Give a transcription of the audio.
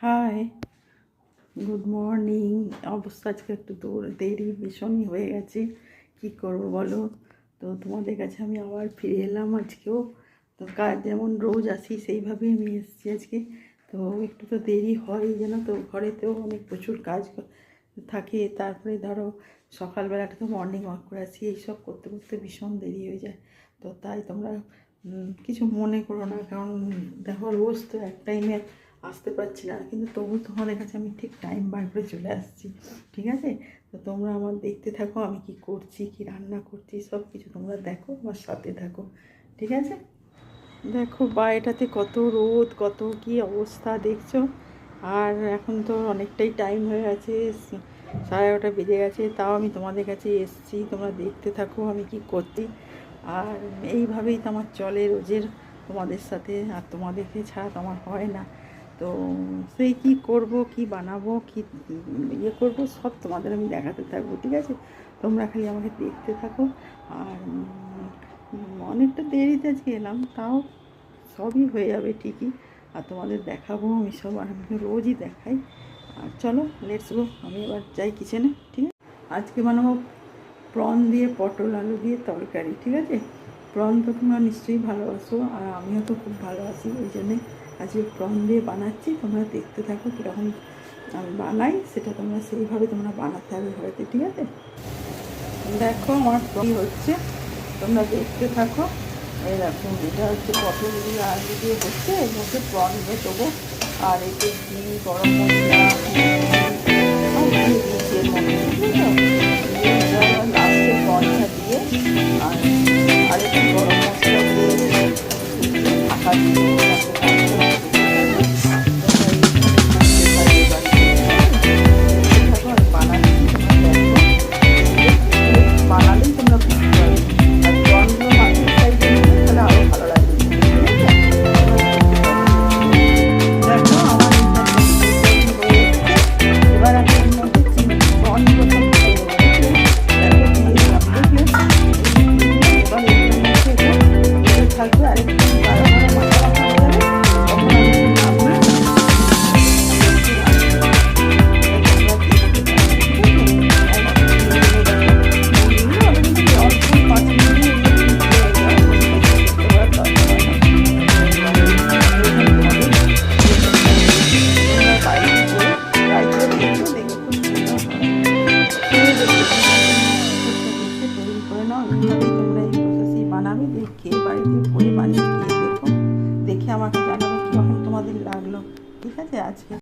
High, good morning. অবস্থা আজকে একটু দেরি ভীষণই হয়ে গেছে, কি করব বলো। তো তোমাদের কাছে আমি আবার ফিরে এলাম আজকেও। তো কাজ যেমন রোজ আসি সেইভাবেই আমি এসেছি আজকে। তো একটু তো দেরি হয় যেন, তো ঘরেতেও অনেক প্রচুর কাজ থাকে। তারপরে ধরো সকালবেলাটা তো মর্নিং ওয়াক করে আসি, এইসব করতে করতে ভীষণ দেরি হয়ে যায়। তো তাই তোমরা কিছু মনে করো না, কারণ দেখো রোজ তো এক টাইমে আসতে পারছি না, কিন্তু তবু তোমাদের কাছে আমি ঠিক টাইম বার করে চলে আসছি, ঠিক আছে? তো তোমরা আমার দেখতে থাকো, আমি কি করছি, কি রান্না করছি, সব কিছু তোমরা দেখো, আমার সাথে থাকো, ঠিক আছে? দেখো বাইরেটাতে কত রোদ, কত কি অবস্থা দেখছো। আর এখন তো অনেকটাই টাইম হয়ে গেছে, 11:30 বেজে গেছে, তাও আমি তোমাদের কাছে এসেছি। তোমরা দেখতে থাকো আমি কি করছি। আর এইভাবেই তো আমার চলে রোজের তোমাদের সাথে, আর তোমাদেরকে ছাড়া তো আমার হয় না। তো সেই কি করব, কি বানাবো, কি ইয়ে করবো, সব তোমাদের আমি দেখাতে থাকবো, ঠিক আছে? তোমরা খালি আমাকে দেখতে থাকো। আর অনেকটা দেরিতে আজকে এলাম, তাও সবই হয়ে যাবে ঠিকই। আর তোমাদের দেখাবো আমি সব, আর আমি রোজই দেখাই। আর চলো লেটস গো, আমি এবার যাই কিচেনে, ঠিক আছে? আজকে বানাবো প্রন দিয়ে পটল আলু দিয়ে তরকারি, ঠিক আছে? প্রন তো তোমরা নিশ্চয়ই ভালোবাসো, আর আমিও তো খুব ভালোবাসি, ওই জন্যে আজকে প্রন দিয়ে বানাচ্ছি। তোমরা দেখতে থাকো কীরকম আমি বানাই, সেটা তোমরা সেইভাবে তোমরা বানাতে হবে ঘরেতে, ঠিক আছে? দেখো আমার প্রন হচ্ছে, তোমরা দেখতে থাকো। এই দেখো, এটা হচ্ছে পটল দিয়ে আলু দিয়ে হচ্ছে, এর মধ্যে প্রন দিয়ে দেবো। আর এতে ঘি, গরম মশলা সব দিয়ে দিয়েছি এর মধ্যে, বুঝলো তো? লাস্টে প্রনটা দিয়ে আর একটু গরম মশলা দিয়ে ঢাকা দিয়ে বানালেই তোমরা বুঝতে পারবে। আর প্রনগুলো মাছের সাইজে নিলে তাহলে আরও ভালো লাগবে, ঠিক আছে? দেখো আমার হয়ে এসছে। এবার আমি এর মধ্যে প্রনগুলো সব দিয়ে দেবো, দেখো দিয়ে দিলাম, দেখলে? এবার এগুলোর মধ্যে এটা থাকবে, আরেকটু গাঢ় গাঢ় মাখা মাখা হয়ে যাবে, তখন আমি নামিয়ে বানাবে, দেখে বাড়িতে বয়ে বানিয়ে খেয়ে দেখো, দেখে আমাকে জানাবে কীরকম তোমাদের লাগলো, ঠিক আছে? আজকে